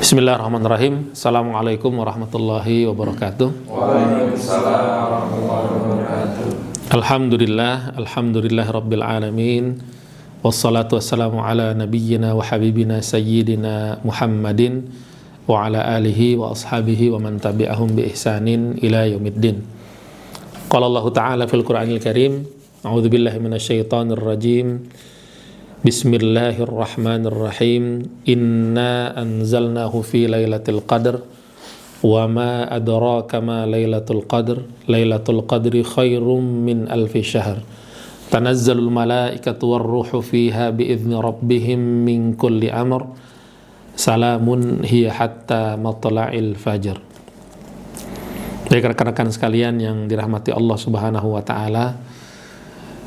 Bismillahirrahmanirrahim. Assalamualaikum warahmatullahi wabarakatuh. Waalaikumsalam warahmatullahi wabarakatuh. Alhamdulillah rabbil alamin. Wassalatu wassalamu ala nabiyyina wa habibina sayyidina Muhammadin wa ala alihi wa ashabihi wa man tabi'ahum bi ihsanin ila yaumiddin. Qala Allah Ta'ala fil Qur'anil Karim, a'udzu billahi minasyaitonir rajim. Bismillahirrahmanirrahim. Inna anzalnahu fi lailatul qadr wa ma adraka ma lailatul qadr. Lailatul qadri khairum min alfi syahr. Tanazzalul malaikatu warruhu fiha biizni rabbihim min kulli amr. Salamun hiya hatta matla'il fajr. Baik rekan-rekan sekalian yang dirahmati Allah Subhanahu wa taala,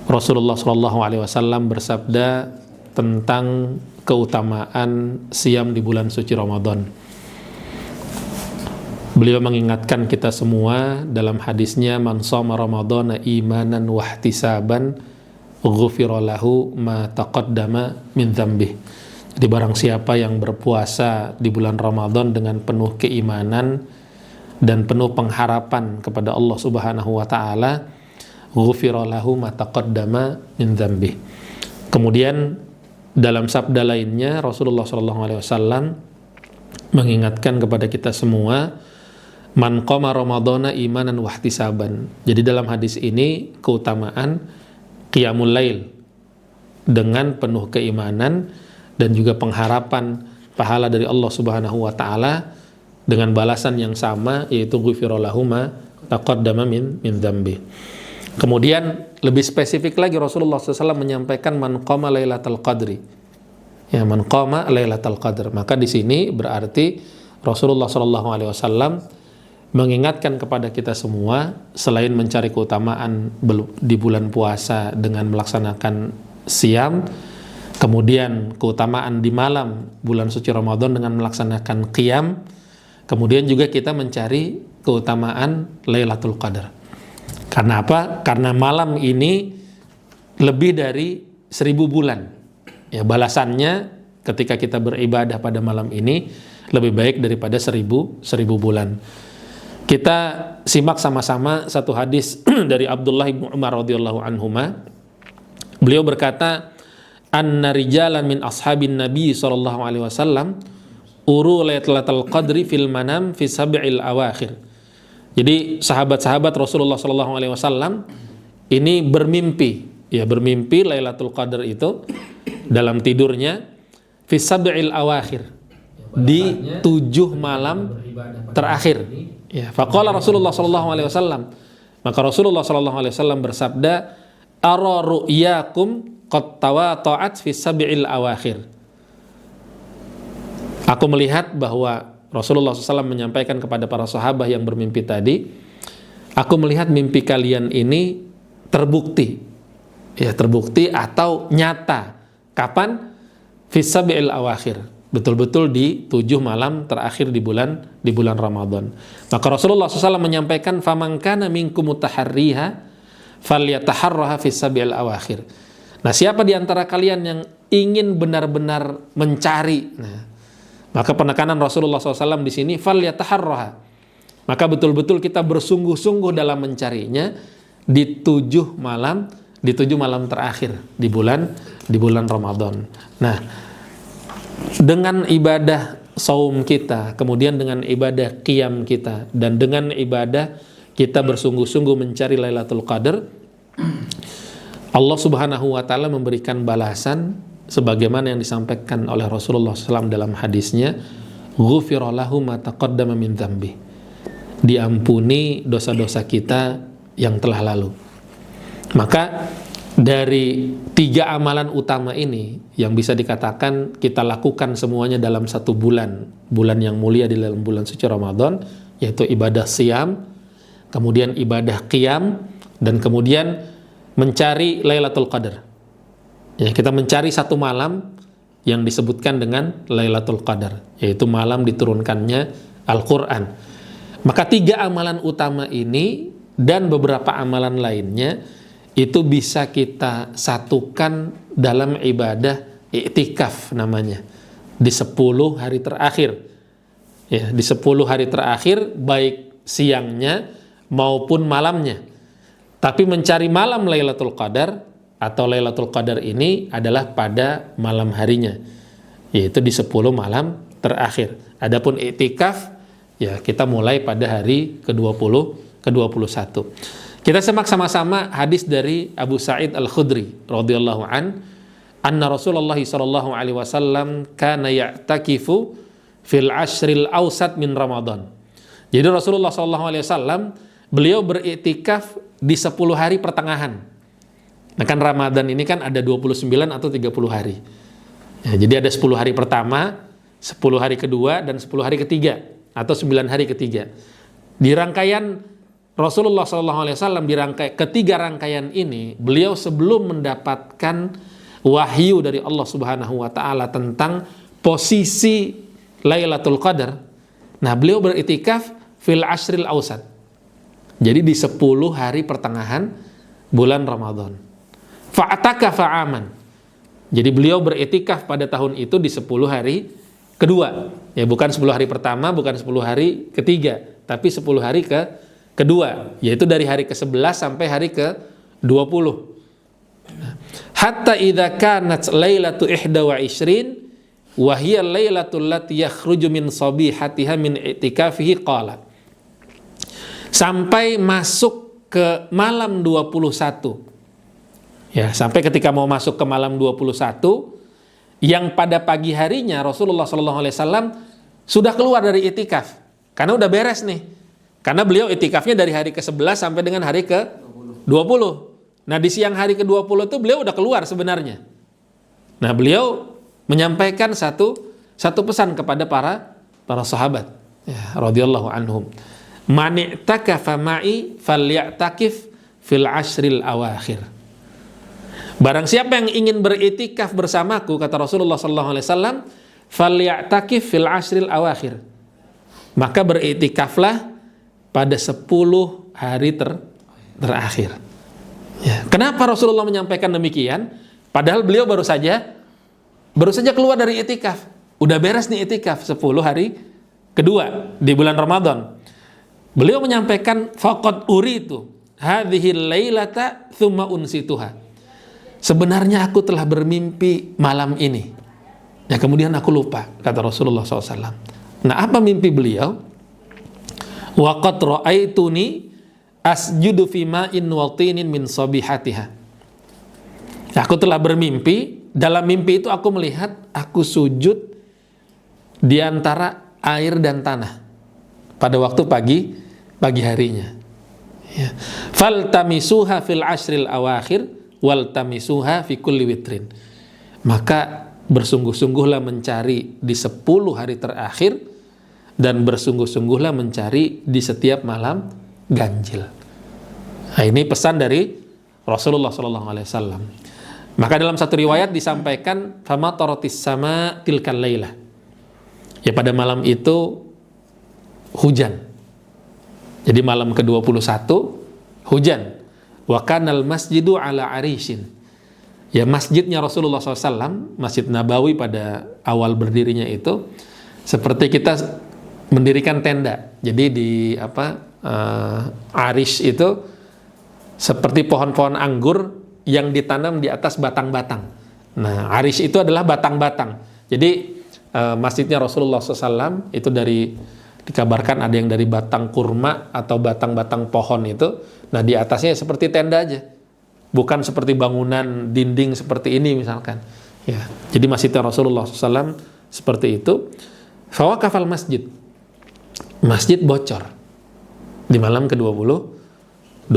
Rasulullah SAW bersabda tentang keutamaan siam di bulan suci Ramadan. Beliau mengingatkan kita semua dalam hadisnya, man shoma ramadhana imanan wahtisaban ghufira lahu ma taqaddama min dzambih. Jadi barang siapa yang berpuasa di bulan Ramadan dengan penuh keimanan dan penuh pengharapan kepada Allah Subhanahu wa taala, ghufira lahu ma taqaddama min dzambih. Kemudian dalam sabda lainnya Rasulullah SAW mengingatkan kepada kita semua, man qama ramadhana imanan wahtisaban. Jadi dalam hadis ini keutamaan qiyamul lail dengan penuh keimanan dan juga pengharapan pahala dari Allah Subhanahu wa taala dengan balasan yang sama, yaitu ghufira lahu ma taqaddama min dzambih. Kemudian lebih spesifik lagi Rasulullah SAW menyampaikan man qama lailatul qadri. Ya, man qama lailatul qadr. Maka di sini berarti Rasulullah SAW mengingatkan kepada kita semua, selain mencari keutamaan di bulan puasa dengan melaksanakan siam, kemudian keutamaan di malam bulan suci Ramadan dengan melaksanakan qiyam, kemudian juga kita mencari keutamaan Lailatul Qadar. Karena apa? Karena malam ini lebih dari 1000 bulan. Ya, balasannya ketika kita beribadah pada malam ini lebih baik daripada 1000 bulan. Kita simak sama-sama satu hadis dari Abdullah bin Umar radhiyallahu anhuma. Beliau berkata, anna rijalan min ashabin nabi sallallahu alaihi wasallam uru lailatul qadri fil manam fi sab'il awakhir. Jadi sahabat-sahabat Rasulullah SAW ini bermimpi Lailatul Qadar itu dalam tidurnya fi sab'il awakhir, di 7 malam terakhir. Ya, faqala Rasulullah SAW, maka Rasulullah SAW bersabda, ara ru'yakum qad tawata'at fi sab'il awakhir. Aku melihat bahwa Rasulullah SAW menyampaikan kepada para sahabat yang bermimpi tadi, aku melihat mimpi kalian ini terbukti atau nyata. Kapan? Fi sab'il awakhir, betul-betul di 7 malam terakhir di bulan Ramadan. Maka Rasulullah SAW menyampaikan, faman kana minkum mutaharriha falyataharraha fi sab'il awakhir. Nah, siapa di antara kalian yang ingin benar-benar mencari, maka penekanan Rasulullah SAW di sini falyataharraha. Maka betul-betul kita bersungguh-sungguh dalam mencarinya di 7 malam terakhir di bulan Ramadan. Nah, dengan ibadah saum kita, kemudian dengan ibadah qiyam kita, dan dengan ibadah kita bersungguh-sungguh mencari Lailatul Qadar, Allah Subhanahu wa taala memberikan balasan sebagaimana yang disampaikan oleh Rasulullah SAW dalam hadisnya, ghufira lahu ma taqaddama min dzambi. Diampuni dosa-dosa kita yang telah lalu. Maka dari 3 amalan utama ini yang bisa dikatakan kita lakukan semuanya dalam 1 bulan yang mulia di dalam bulan suci Ramadan, yaitu ibadah siam, kemudian ibadah qiyam, dan kemudian mencari Lailatul Qadar. Ya, kita mencari 1 malam yang disebutkan dengan Lailatul Qadar, yaitu malam diturunkannya Al-Quran. Maka 3 amalan utama ini dan beberapa amalan lainnya itu bisa kita satukan dalam ibadah i'tikaf namanya, di 10 hari terakhir Ya, di 10 hari terakhir baik siangnya maupun malamnya. Tapi mencari malam Lailatul Qadar atau Lailatul Qadar ini adalah pada malam harinya, yaitu di 10 malam terakhir. Adapun i'tikaf ya kita mulai pada hari ke-20 ke-21. Kita simak sama-sama hadis dari Abu Sa'id Al-Khudri radhiyallahu anna Rasulullah sallallahu alaihi wasallam kana ya'takifu fil ashril awsat min Ramadan. Jadi Rasulullah sallallahu alaihi wasallam beliau beriktikaf di 10 hari pertengahan. Nah kan Ramadan ini kan ada 29 atau 30 hari. Ya, jadi ada 10 hari pertama, 10 hari kedua, dan 10 hari ketiga atau 9 hari ketiga. Di rangkaian Rasulullah SAW di ketiga rangkaian ini, beliau sebelum mendapatkan wahyu dari Allah Subhanahu wa taala tentang posisi Lailatul Qadar. Nah, beliau beriktikaf fil ashril awsat. Jadi di 10 hari pertengahan bulan Ramadan. Fa'atakafa aman. Jadi beliau beriktikaf pada tahun itu di 10 hari kedua. Ya, bukan 10 hari pertama, bukan 10 hari ketiga, tapi 10 hari kedua, yaitu dari hari ke-11 sampai hari ke-20. Hatta idza kanat lailatu 21 wa hiya lailatul lati yakhruju min sabihatiha min i'tikafihi qala. Sampai masuk ke malam 21. Ya, sampai ketika mau masuk ke malam 21 yang pada pagi harinya Rasulullah SAW sudah keluar dari i'tikaf. Karena udah beres nih. Karena beliau i'tikafnya dari hari ke-11 sampai dengan hari ke-20. Nah, di siang hari ke-20 itu beliau udah keluar sebenarnya. Nah, beliau menyampaikan satu pesan kepada para sahabat, ya, radhiyallahu anhum. Man i'takafa ma'i falya'takif fil ashril awakhir. Barang siapa yang ingin beriktikaf bersamaku, kata Rasulullah sallallahu alaihi wasallam, falya'takif fil ashril awakhir. Maka beriktikaflah pada 10 hari terakhir. Ya. Kenapa Rasulullah menyampaikan demikian? Padahal beliau baru saja keluar dari i'tikaf. Udah beres nih i'tikaf 10 hari kedua di bulan Ramadan. Beliau menyampaikan faqad uritu hadhihi lailata thumma unsituha. Sebenarnya aku telah bermimpi malam ini. Ya, kemudian aku lupa, kata Rasulullah SAW. Nah, apa mimpi beliau? Waqad ra'aituni asjudu fi ma'in wa tinin min sabihatiha. Aku telah bermimpi, dalam mimpi itu aku melihat aku sujud di antara air dan tanah pada waktu pagi harinya. Ya. Faltamisuha fil ashril awakhir waltamisuha fi kulli witrin. Maka bersungguh-sungguhlah mencari di 10 hari terakhir dan bersungguh-sungguhlah mencari di setiap malam ganjil. Nah, ini pesan dari Rasulullah SAW. Maka dalam satu riwayat disampaikan fama taratis sama tilkal lailah. Ya, pada malam itu hujan. Jadi malam ke-21 hujan. Wa kanal masjidu ala arishin. Ya, masjidnya Rasulullah SAW, Masjid Nabawi pada awal berdirinya itu seperti kita mendirikan tenda. Jadi di arish itu seperti pohon-pohon anggur yang ditanam di atas batang-batang. Nah, arish itu adalah batang-batang. Jadi masjidnya Rasulullah SAW itu dikabarkan ada yang dari batang kurma atau batang-batang pohon itu. Nah, di atasnya seperti tenda aja. Bukan seperti bangunan dinding seperti ini misalkan. Ya, jadi masjidnya Rasulullah SAW seperti itu. Fawaqafal masjid. Masjid bocor di malam ke-21.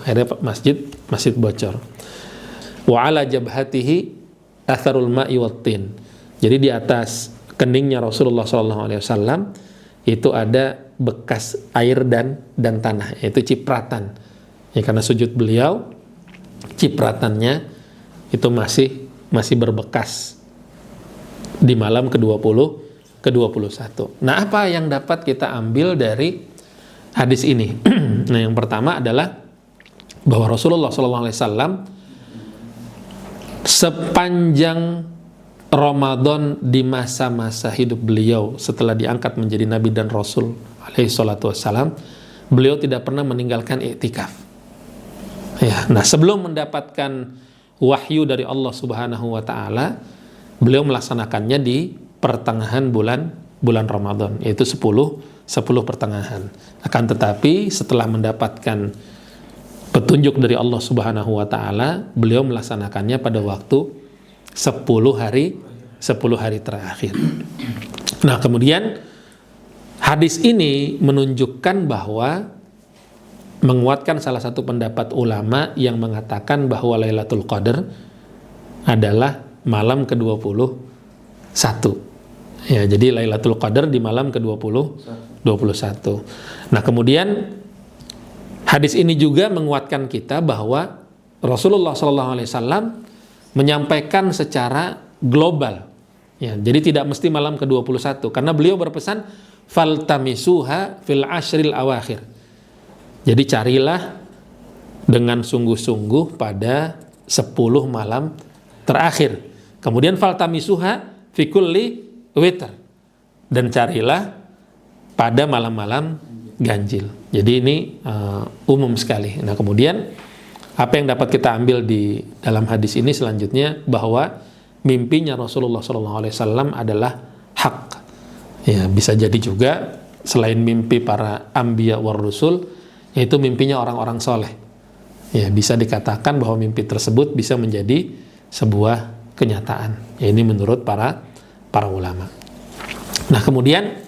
Akhirnya masjid bocor. Wa ala jabhatihi atharul ma'i wattin. Jadi di atas keningnya Rasulullah SAW itu ada bekas air dan tanah, yaitu cipratan. Ya, karena sujud beliau, cipratannya itu masih berbekas di malam ke-21. Nah, apa yang dapat kita ambil dari hadis ini? Nah, yang pertama adalah bahwa Rasulullah SAW sepanjang Ramadan di masa-masa hidup beliau setelah diangkat menjadi Nabi dan Rasul alaihi salatu wassalam, beliau tidak pernah meninggalkan iktikaf. Ya, nah sebelum mendapatkan wahyu dari Allah Subhanahu wa taala, beliau melaksanakannya di pertengahan bulan Ramadan, yaitu 10 pertengahan. Akan tetapi setelah mendapatkan petunjuk dari Allah Subhanahu wa taala, beliau melaksanakannya pada waktu 10 hari terakhir. Nah, kemudian hadis ini menunjukkan bahwa menguatkan salah satu pendapat ulama yang mengatakan bahwa Lailatul Qadar adalah malam ke-21. Ya, jadi Lailatul Qadar di malam ke-21. Nah, kemudian hadis ini juga menguatkan kita bahwa Rasulullah SAW menyampaikan secara global. Ya, jadi tidak mesti malam ke-21 karena beliau berpesan faltamisuha fil ashril awakhir. Jadi carilah dengan sungguh-sungguh pada 10 malam terakhir. Kemudian faltamisuha fi kulli witr, dan carilah pada malam-malam ganjil. Jadi ini umum sekali. Nah, kemudian apa yang dapat kita ambil di dalam hadis ini selanjutnya, bahwa mimpinya Rasulullah SAW adalah hak. Ya, bisa jadi juga selain mimpi para anbiya war rusul, yaitu mimpinya orang-orang soleh. Ya, bisa dikatakan bahwa mimpi tersebut bisa menjadi sebuah kenyataan. Ya, ini menurut para ulama. Nah, kemudian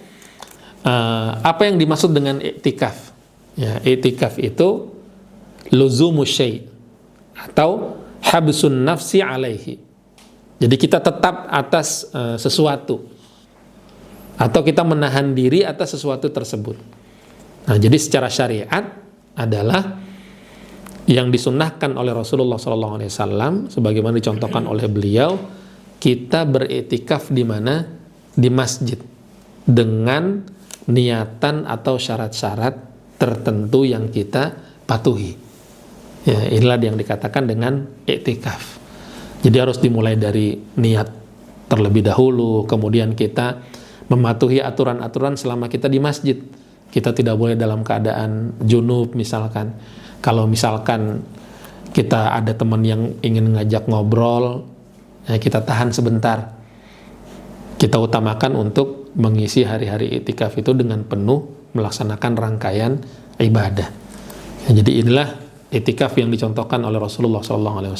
apa yang dimaksud dengan iktikaf? Ya, iktikaf itu luzumu syai' atau habsun nafsi alaihi. Jadi kita tetap atas sesuatu, atau kita menahan diri atas sesuatu tersebut. Nah, jadi secara syariat adalah yang disunnahkan oleh Rasulullah SAW, sebagaimana dicontohkan oleh beliau, kita beriktikaf di mana? Di masjid, dengan niatan atau syarat-syarat tertentu yang kita patuhi. Ya, inilah yang dikatakan dengan iktikaf. Jadi harus dimulai dari niat terlebih dahulu, kemudian kita mematuhi aturan-aturan selama kita di masjid. Kita tidak boleh dalam keadaan junub misalkan. Kalau misalkan kita ada teman yang ingin ngajak ngobrol, ya kita tahan sebentar. Kita utamakan untuk mengisi hari-hari iktikaf itu dengan penuh melaksanakan rangkaian ibadah. Ya, jadi inilah iktikaf yang dicontohkan oleh Rasulullah SAW.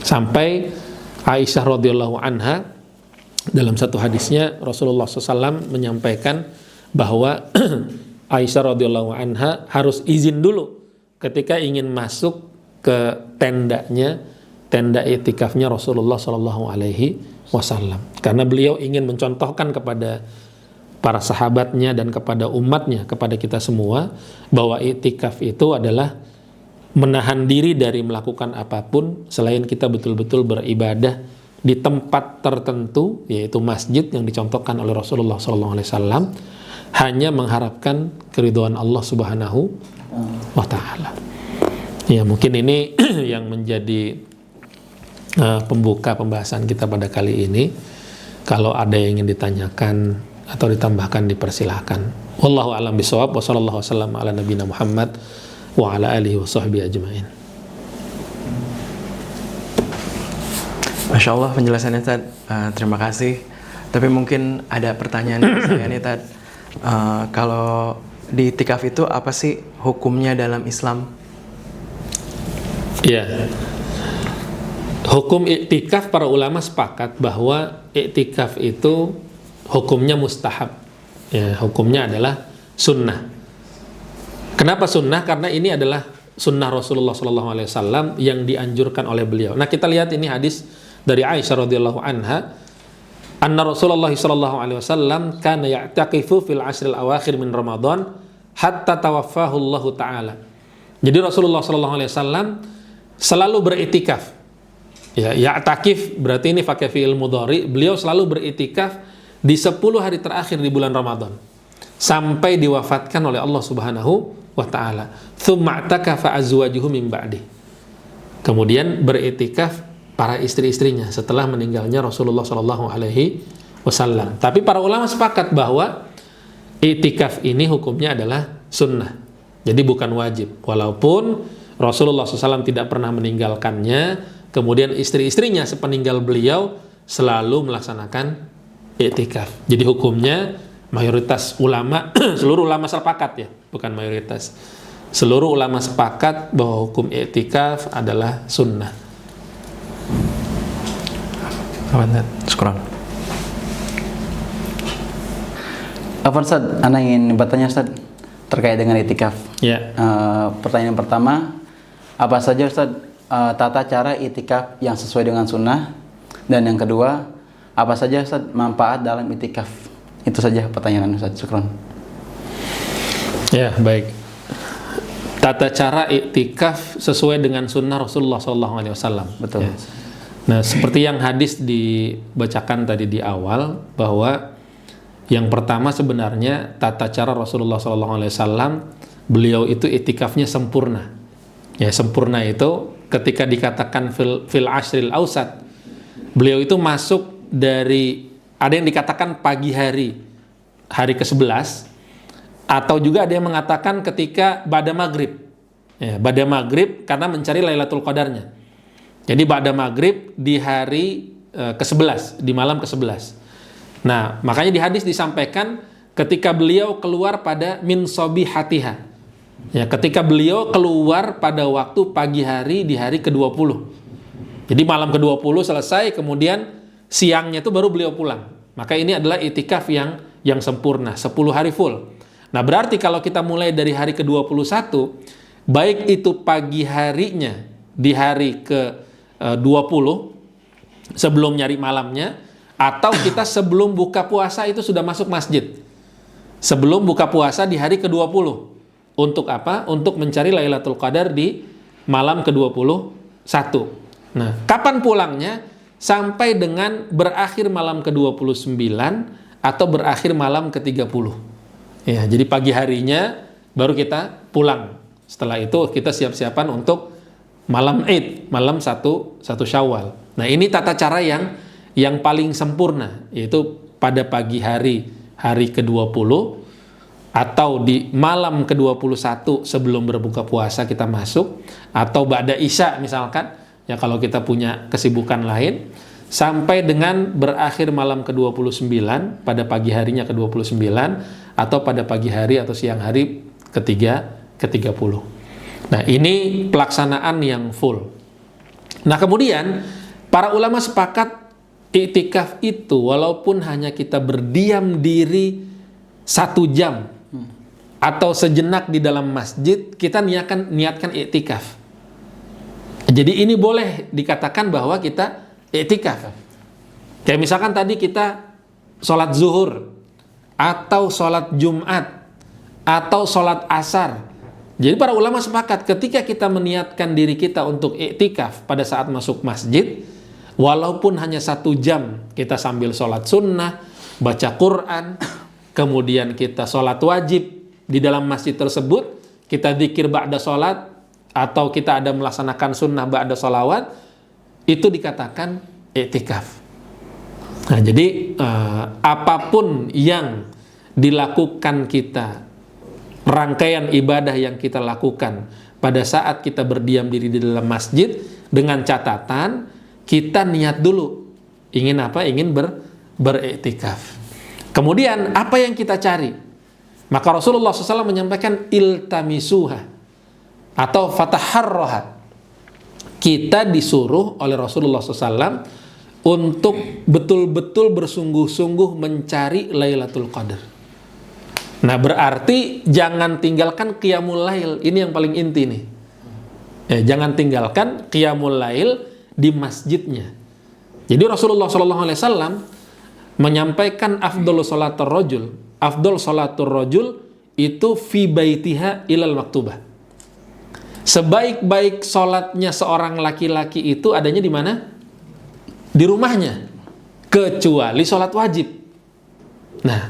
Sampai Aisyah radhiyallahu anha dalam satu hadisnya Rasulullah SAW menyampaikan bahwa Aisyah radhiyallahu anha harus izin dulu ketika ingin masuk ke tenda iktikafnya Rasulullah SAW, karena beliau ingin mencontohkan kepada para sahabatnya dan kepada umatnya, kepada kita semua, bahwa iktikaf itu adalah menahan diri dari melakukan apapun selain kita betul-betul beribadah di tempat tertentu, yaitu masjid yang dicontohkan oleh Rasulullah SAW, hanya mengharapkan keridhaan Allah Subhanahu wa ta'ala. Ya, mungkin ini yang menjadi pembuka pembahasan kita pada kali ini. Kalau ada yang ingin ditanyakan atau ditambahkan, dipersilahkan. Wallahu a'lam bishawab, wa sallallahu wasallam ala nabiyina Muhammad wa ala alihi wa sahbihi ajma'in. Masya Allah penjelasannya Tad, terima kasih. Tapi mungkin ada pertanyaan dari saya nih Tad. Kalau di iktikaf itu apa sih hukumnya dalam Islam? Ya, hukum iktikaf para ulama sepakat bahwa iktikaf itu hukumnya mustahab. Ya, hukumnya adalah sunnah. Kenapa sunnah? Karena ini adalah sunnah Rasulullah SAW yang dianjurkan oleh beliau. Nah, kita lihat ini hadis dari Aisyah radhiyallahu anha, anna Rasulullah SAW kana ya'taqifu fil ashril awakhir min Ramadan hatta tawaffahu Allah Ta'ala. Jadi Rasulullah SAW selalu beriktikaf. Ya, ya'takif berarti ini pakai fi'il mudhari. Beliau selalu beriktikaf di 10 hari terakhir di bulan Ramadan sampai diwafatkan oleh Allah Subhanahu wa ta'ala. Tsumma i'takafa azwajuhu min ba'di. Kemudian beriktikaf para istri-istrinya setelah meninggalnya Rasulullah Shallallahu Alaihi Wasallam. Tapi para ulama sepakat bahwa i'tikaf ini hukumnya adalah sunnah, jadi bukan wajib. Walaupun Rasulullah SAW tidak pernah meninggalkannya, kemudian istri-istrinya sepeninggal beliau selalu melaksanakan i'tikaf. Jadi hukumnya mayoritas ulama, seluruh ulama sepakat ya, bukan mayoritas. Seluruh ulama sepakat bahwa hukum i'tikaf adalah sunnah. Syukran. Ustaz, Anda ingin bertanya Ustaz terkait dengan i'tikaf. Ya. Pertanyaan pertama, apa saja Ustaz tata cara i'tikaf yang sesuai dengan sunnah? Dan yang kedua, apa saja Ustaz manfaat dalam i'tikaf? Itu saja pertanyaan Ustaz. Syukran. Ya, baik. Tata cara i'tikaf sesuai dengan sunnah Rasulullah SAW. Betul. Ya. Nah, seperti yang hadis dibacakan tadi di awal, bahwa yang pertama sebenarnya tata cara Rasulullah SAW, beliau itu i'tikafnya sempurna. Ya, sempurna itu ketika dikatakan fil ashril ausat, beliau itu masuk dari, ada yang dikatakan pagi hari ke-11, atau juga ada yang mengatakan ketika ba'da maghrib. Ya, ba'da maghrib karena mencari Lailatul Qadarnya. Jadi ba'da maghrib di hari ke-11, di malam ke-11. Nah, makanya di hadis disampaikan ketika beliau keluar pada min sobihatiha. Ya, ketika beliau keluar pada waktu pagi hari di hari ke-20. Jadi malam ke-20 selesai, kemudian siangnya itu baru beliau pulang. Maka ini adalah i'tikaf yang sempurna, 10 hari full. Nah, berarti kalau kita mulai dari hari ke-21, baik itu pagi harinya di hari ke-20 sebelum nyari malamnya, atau kita sebelum buka puasa itu sudah masuk masjid. Sebelum buka puasa di hari ke-20. Untuk apa? Untuk mencari Lailatul Qadar di malam ke-21. Nah, kapan pulangnya? Sampai dengan berakhir malam ke-29 atau berakhir malam ke-30. Ya, jadi pagi harinya baru kita pulang. Setelah itu kita siap-siapan untuk malam Id, malam 1 Syawal. Nah, ini tata cara yang paling sempurna, yaitu pada pagi hari ke-20 atau di malam ke-21 sebelum berbuka puasa kita masuk, atau ba'da isya misalkan, ya kalau kita punya kesibukan lain, sampai dengan berakhir malam ke-29 pada pagi harinya ke-29, atau pada pagi hari atau siang hari ke-30. Nah, ini pelaksanaan yang full. Nah, kemudian para ulama sepakat i'tikaf itu walaupun hanya kita berdiam diri 1 jam atau sejenak di dalam masjid, kita niatkan i'tikaf. Jadi ini boleh dikatakan bahwa kita i'tikaf. Kayak misalkan tadi kita sholat zuhur, atau sholat Jumat, atau sholat asar. Jadi para ulama sepakat ketika kita meniatkan diri kita untuk i'tikaf pada saat masuk masjid, walaupun hanya 1 jam, kita sambil sholat sunnah, baca Quran, kemudian kita sholat wajib di dalam masjid tersebut, kita zikir ba'da sholat, atau kita ada melaksanakan sunnah ba'da sholawat, itu dikatakan i'tikaf. Nah, jadi apapun yang dilakukan kita, rangkaian ibadah yang kita lakukan pada saat kita berdiam diri di dalam masjid, dengan catatan kita niat dulu ingin apa? Ingin beriktikaf. Kemudian apa yang kita cari? Maka Rasulullah SAW menyampaikan iltamisuha atau fataharroha. Kita disuruh oleh Rasulullah SAW untuk betul-betul bersungguh-sungguh mencari Lailatul Qadar. Nah, berarti jangan tinggalkan qiyamul lail. Ini yang paling inti nih. Jangan tinggalkan qiyamul lail di masjidnya. Jadi Rasulullah SAW menyampaikan afdol sholatur rajul itu fi baitiha ilal maktubah. Sebaik-baik sholatnya seorang laki-laki itu adanya di mana? Di rumahnya, kecuali sholat wajib. Nah,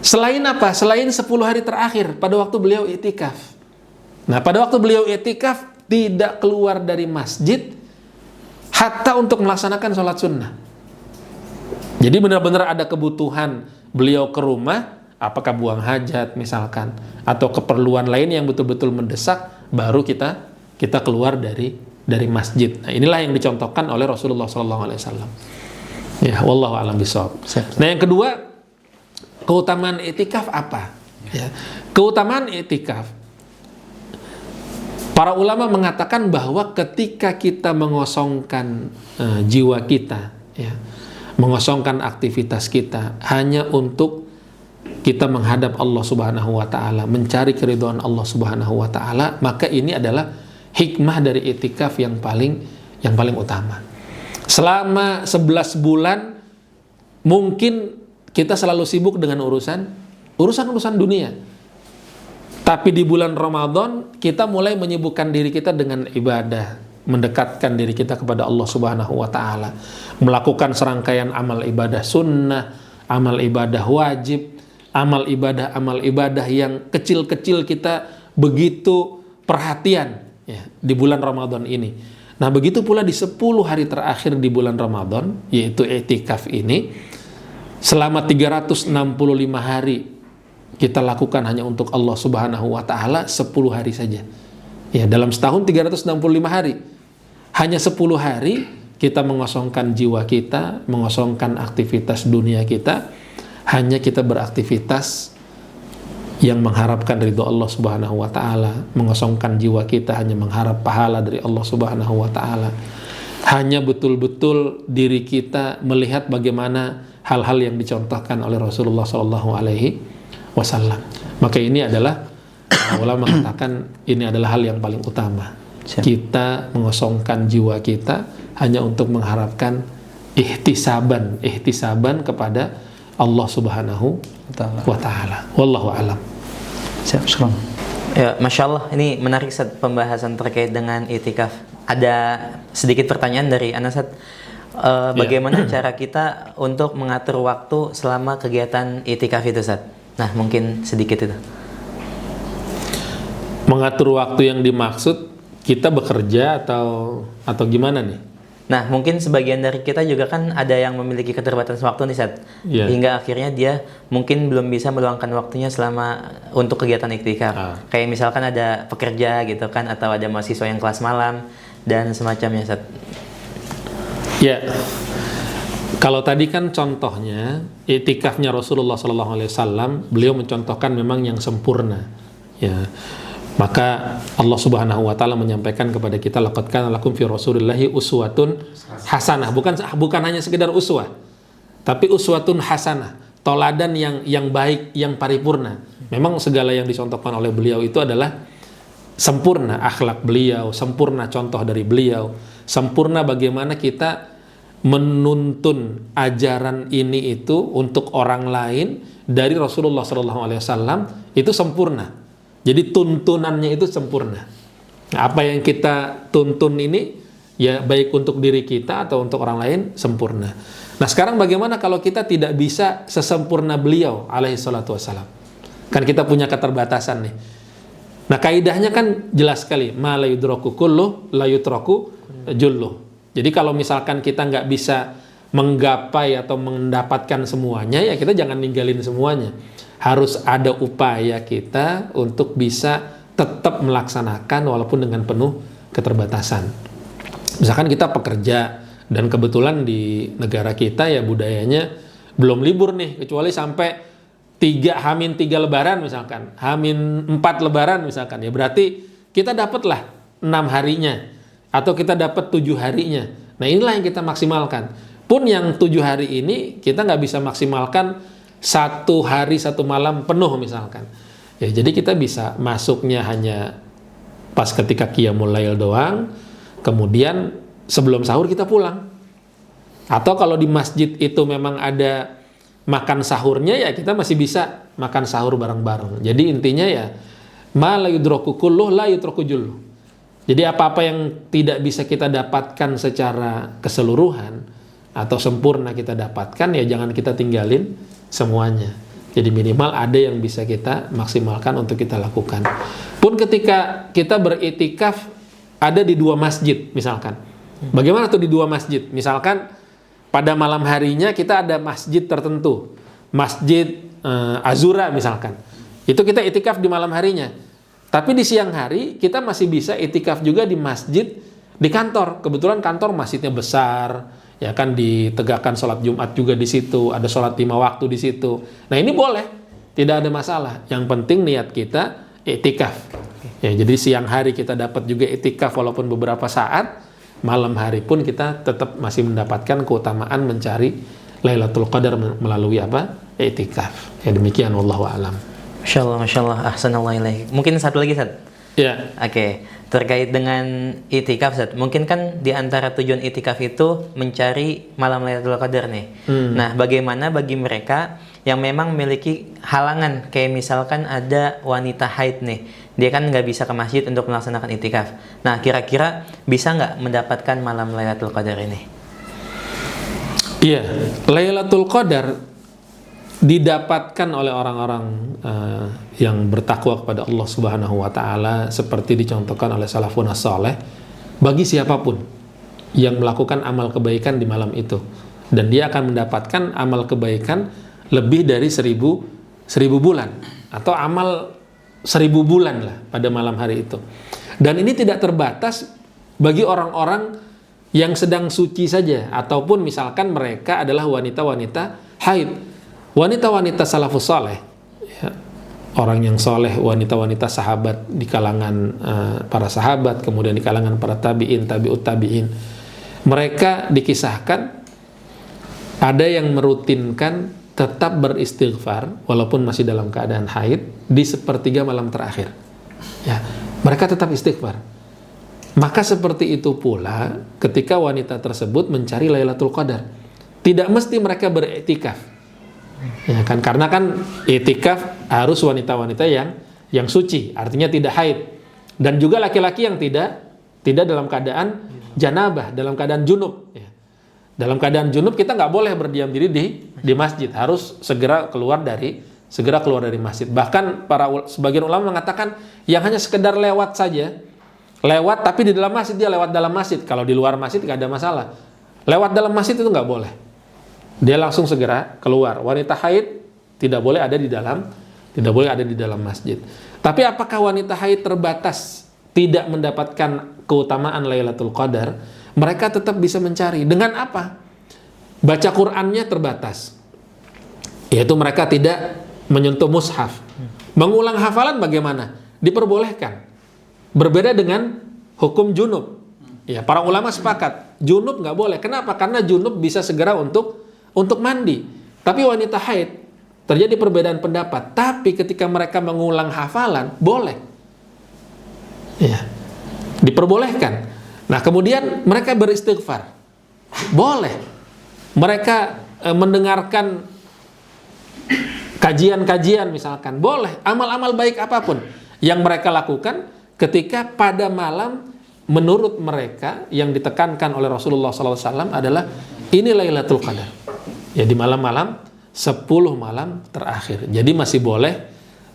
selain apa? Selain 10 hari terakhir pada waktu beliau i'tikaf. Nah, pada waktu beliau i'tikaf tidak keluar dari masjid, hatta untuk melaksanakan sholat sunnah. Jadi benar-benar ada kebutuhan beliau ke rumah, apakah buang hajat misalkan, atau keperluan lain yang betul-betul mendesak, baru kita keluar dari masjid. Nah, inilah yang dicontohkan oleh Rasulullah SAW. Ya, wallahu a'lam bishawab. Nah, yang kedua, keutamaan i'tikaf apa? Ya, keutamaan i'tikaf, para ulama mengatakan bahwa ketika kita mengosongkan jiwa kita, ya, mengosongkan aktivitas kita hanya untuk kita menghadap Allah Subhanahu wa taala, mencari keridhaan Allah Subhanahu wa taala, maka ini adalah hikmah dari i'tikaf yang paling utama. Selama 11 bulan mungkin kita selalu sibuk dengan urusan dunia. Tapi di bulan Ramadan kita mulai menyibukkan diri kita dengan ibadah, mendekatkan diri kita kepada Allah Subhanahu wa taala, melakukan serangkaian amal ibadah sunnah, amal ibadah wajib, amal ibadah yang kecil-kecil kita begitu perhatian, ya, di bulan Ramadan ini. Nah, begitu pula di 10 hari terakhir di bulan Ramadan, yaitu i'tikaf ini, selama 365 hari kita lakukan hanya untuk Allah Subhanahu wa taala 10 hari saja. Ya, dalam setahun 365 hari. Hanya 10 hari kita mengosongkan jiwa kita, mengosongkan aktivitas dunia kita, hanya kita beraktivitas yang mengharapkan ridho Allah Subhanahu wa taala, mengosongkan jiwa kita hanya mengharap pahala dari Allah Subhanahu wa taala. Hanya betul-betul diri kita melihat bagaimana hal-hal yang dicontohkan oleh Rasulullah sallallahu alaihi wasallam. Maka ini adalah ulama mengatakan ini adalah hal yang paling utama. Kita mengosongkan jiwa kita hanya untuk mengharapkan ihtisaban kepada Allah Subhanahu wa taala. Wallahu alam. Siap, sekarang. Ya, Masya Allah, ini menarik Ustaz, pembahasan terkait dengan i'tikaf. Ada sedikit pertanyaan dari Anas. Bagaimana cara kita untuk mengatur waktu selama kegiatan i'tikaf itu, Ustaz? Nah, mungkin sedikit itu. Mengatur waktu yang dimaksud kita bekerja atau gimana nih? Nah, mungkin sebagian dari kita juga kan ada yang memiliki keterbatasan waktu nih, Ustaz. Yeah. Hingga akhirnya dia mungkin belum bisa meluangkan waktunya selama untuk kegiatan i'tikaf. Kayak misalkan ada pekerja gitu kan, atau ada mahasiswa yang kelas malam dan semacamnya, Ustaz. Ya. Kalau tadi kan contohnya i'tikafnya Rasulullah SAW, beliau mencontohkan memang yang sempurna. Ya. Maka Allah Subhanahu wa taala menyampaikan kepada kita, laqad kana lakum fi Rasulillahi uswatun hasanah. Bukan hanya sekedar uswah, tapi uswatun hasanah, toladan yang baik, yang paripurna. Memang segala yang dicontohkan oleh beliau itu adalah sempurna akhlak beliau, sempurna contoh dari beliau, sempurna bagaimana kita menuntun ajaran ini itu untuk orang lain dari Rasulullah SAW itu sempurna. Jadi tuntunannya itu sempurna. Nah, apa yang kita tuntun ini ya baik untuk diri kita atau untuk orang lain sempurna. Nah, sekarang bagaimana kalau kita tidak bisa sesempurna beliau alaihi salatu wassalam? Kan kita punya keterbatasan nih. Nah, kaidahnya kan jelas sekali, ma la yudraku kulluh la yutraku julluh. Jadi kalau misalkan kita nggak bisa menggapai atau mendapatkan semuanya, ya kita jangan ninggalin semuanya. Harus ada upaya kita untuk bisa tetap melaksanakan walaupun dengan penuh keterbatasan. Misalkan kita pekerja dan kebetulan di negara kita ya budayanya belum libur nih, kecuali sampai H-3 lebaran misalkan, H-4 lebaran misalkan, ya berarti kita dapatlah 6 harinya atau kita dapat 7 harinya. Nah, inilah yang kita maksimalkan. Pun yang 7 hari ini kita nggak bisa maksimalkan 1 hari 1 malam penuh misalkan. Ya, jadi kita bisa masuknya hanya pas ketika qiyamul lail doang, kemudian sebelum sahur kita pulang. Atau kalau di masjid itu memang ada makan sahurnya, ya kita masih bisa makan sahur bareng-bareng. Jadi intinya ya ma la yudraku kulluh la yutraku julluh. Jadi apa-apa yang tidak bisa kita dapatkan secara keseluruhan atau sempurna kita dapatkan, ya jangan kita tinggalin semuanya. Jadi minimal ada yang bisa kita maksimalkan untuk kita lakukan. Pun ketika kita beriktikaf ada di 2 masjid misalkan. Bagaimana tuh di dua masjid? Misalkan pada malam harinya kita ada masjid tertentu, masjid Azura misalkan. Itu kita itikaf di malam harinya. Tapi di siang hari kita masih bisa itikaf juga di masjid di kantor. Kebetulan kantor masjidnya besar, ya kan, ditegakkan sholat Jumat juga di situ, ada sholat 5 waktu di situ. Nah ini boleh, tidak ada masalah. Yang penting niat kita itikaf. Ya, jadi siang hari kita dapat juga itikaf walaupun beberapa saat. Malam hari pun kita tetap masih mendapatkan keutamaan mencari Lailatul Qadar melalui apa? I'tikaf. Ya demikian, wallahu a'lam. Masya Allah, ahsanallah ilaik. Mungkin satu lagi, Ustaz. Ya. Oke, terkait dengan itikaf, Ustaz. Mungkin kan di antara tujuan itikaf itu mencari malam Lailatul Qadar nih. Nah, bagaimana bagi mereka yang memang memiliki halangan, kayak misalkan ada wanita haid nih, dia kan nggak bisa ke masjid untuk melaksanakan itikaf. Nah, kira-kira bisa nggak mendapatkan malam Lailatul Qadar ini? Iya, Lailatul Qadar didapatkan oleh orang-orang yang bertakwa kepada Allah Subhanahu wa taala seperti dicontohkan oleh salafun as-saleh bagi siapapun yang melakukan amal kebaikan di malam itu, dan dia akan mendapatkan amal kebaikan lebih dari 1000 bulan atau amal 1000 bulan lah pada malam hari itu. Dan ini tidak terbatas bagi orang-orang yang sedang suci saja, ataupun misalkan mereka adalah wanita-wanita haid. Wanita-wanita salafus saleh, ya, orang yang soleh, wanita-wanita sahabat di kalangan para sahabat, kemudian di kalangan para tabi'in, tabi'ut tabi'in, mereka dikisahkan ada yang merutinkan tetap beristighfar walaupun masih dalam keadaan haid di sepertiga malam terakhir. Ya, mereka tetap istighfar. Maka seperti itu pula ketika wanita tersebut mencari Lailatul Qadar. Tidak mesti mereka beriktikaf. Ya kan, karena kan iktikaf harus wanita-wanita yang suci, artinya tidak haid. Dan juga laki-laki yang tidak dalam keadaan janabah, dalam keadaan junub. Ya. Dalam keadaan junub kita nggak boleh berdiam diri di masjid, harus segera keluar dari masjid. Bahkan sebagian ulama mengatakan yang hanya sekedar lewat saja, lewat tapi di dalam masjid, dia lewat dalam masjid. Kalau di luar masjid nggak ada masalah. Lewat dalam masjid itu nggak boleh. Dia langsung segera keluar. Wanita haid tidak boleh ada di dalam masjid. Tapi apakah wanita haid terbatas tidak mendapatkan keutamaan Lailatul Qadar? Mereka tetap bisa mencari. Dengan apa? Baca Qur'annya terbatas. Yaitu mereka tidak menyentuh mushaf. Mengulang hafalan bagaimana? Diperbolehkan. Berbeda dengan hukum junub. Ya, para ulama sepakat, junub nggak boleh. Kenapa? Karena junub bisa segera untuk mandi. Tapi wanita haid terjadi perbedaan pendapat. Tapi ketika mereka mengulang hafalan, boleh. Ya, diperbolehkan. Nah, kemudian mereka beristighfar. Boleh. Mereka mendengarkan kajian-kajian misalkan. Boleh. Amal-amal baik apapun yang mereka lakukan ketika pada malam menurut mereka yang ditekankan oleh Rasulullah SAW adalah ini Lailatul Qadar. Ya, di malam-malam 10 malam terakhir. Jadi masih boleh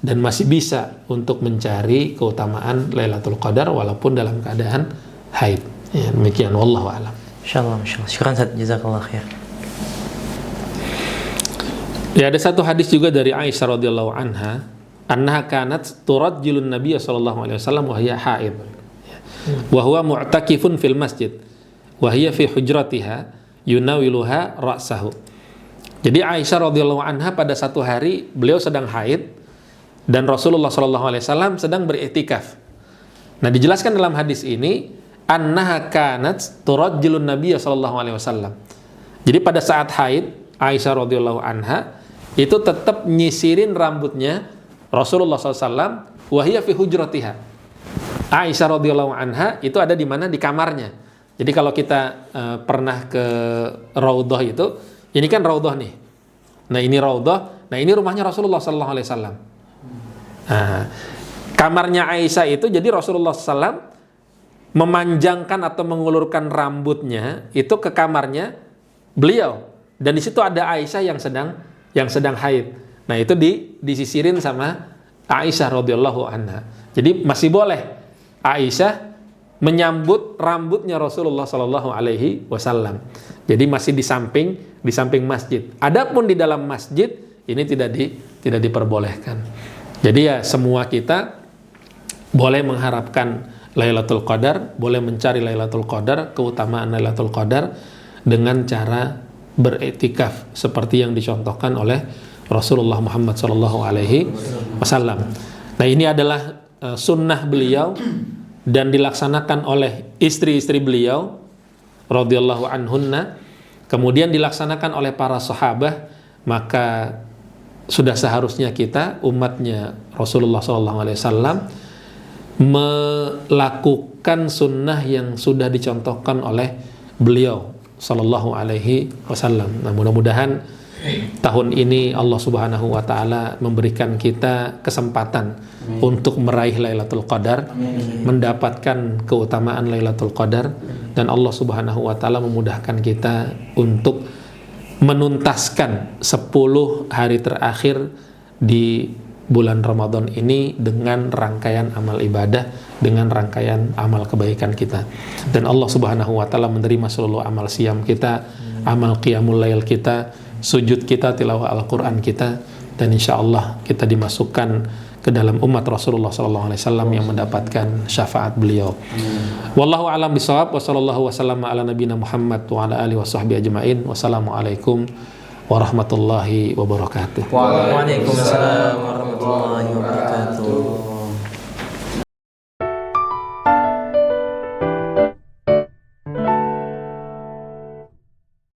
dan masih bisa untuk mencari keutamaan Lailatul Qadar walaupun dalam keadaan haid. Ya, demikian, wallahu a'lam. Insyaallah, insyaallah. Syukran, Ustaz. Jazakallah khair. Ya, ada satu hadis juga dari Aisyah radhiyallahu anha, annaha kanat turajjilun Nabiy sallallahu alaihi wasallam wa hiya haid. Wa huwa mu'takifun fil masjid wa hiya fi hujratiha yunawiluha ra'sahu. Jadi Aisyah radhiyallahu anha pada satu hari beliau sedang haid dan Rasulullah sallallahu alaihi wasallam sedang beriktikaf. Nah, dijelaskan dalam hadis ini annaha kanat turajjilun Nabiy sallallahu alaihi wasallam. Jadi pada saat haid Aisyah radhiyallahu anha itu tetap nyisirin rambutnya Rasulullah SAW wahia fi hujratiha. Aisyah radhiyallahu anha itu ada di mana? Di kamarnya. Jadi kalau kita pernah ke raudhah itu, ini kan raudhah nih. Nah, ini raudhah. Nah, ini rumahnya Rasulullah sallallahu alaihi wasallam. Nah, kamarnya Aisyah itu jadi Rasulullah SAW memanjangkan atau mengulurkan rambutnya itu ke kamarnya beliau, dan di situ ada Aisyah yang sedang haid. Nah, itu disisirin sama Aisyah radhiyallahu anha. Jadi masih boleh Aisyah menyambut rambutnya Rasulullah Shallallahu Alaihi Wasallam. Jadi masih di samping masjid. Adapun di dalam masjid ini tidak diperbolehkan. Jadi ya semua kita boleh mengharapkan Lailatul Qadar, boleh mencari Lailatul Qadar, keutamaan Lailatul Qadar dengan cara beriktikaf seperti yang dicontohkan oleh Rasulullah Muhammad Shallallahu Alaihi Wasallam. Nah, ini adalah sunnah beliau dan dilaksanakan oleh istri-istri beliau radhiyallahu anhunna, kemudian dilaksanakan oleh para sahabat. Maka sudah seharusnya kita umatnya Rasulullah Shallallahu Alaihi Wasallam melakukan sunnah yang sudah dicontohkan oleh beliau Sallallahu Alaihi Wasallam. Nah, mudah-mudahan tahun ini Allah Subhanahu Wa Taala memberikan kita kesempatan untuk meraih Lailatul Qadar, mendapatkan keutamaan Lailatul Qadar, dan Allah Subhanahu Wa Taala memudahkan kita untuk menuntaskan 10 hari terakhir di bulan Ramadan ini dengan rangkaian amal ibadah, dengan rangkaian amal kebaikan kita. Dan Allah Subhanahu Wa Taala menerima seluruh amal siam kita, amal qiyamul lail kita, sujud kita, tilawah Al-Quran kita, dan insya Allah kita dimasukkan ke dalam umat Rasulullah SAW yang mendapatkan syafaat beliau. Wallahu a'lam bishawab, wa sallallahu wasallam ala nabiyina Muhammad wa ala alihi wa sahbihi ajma'in. Wassalamualaikum warahmatullahi wabarakatuh. Waalaikumsalam warahmatullahi wabarakatuh.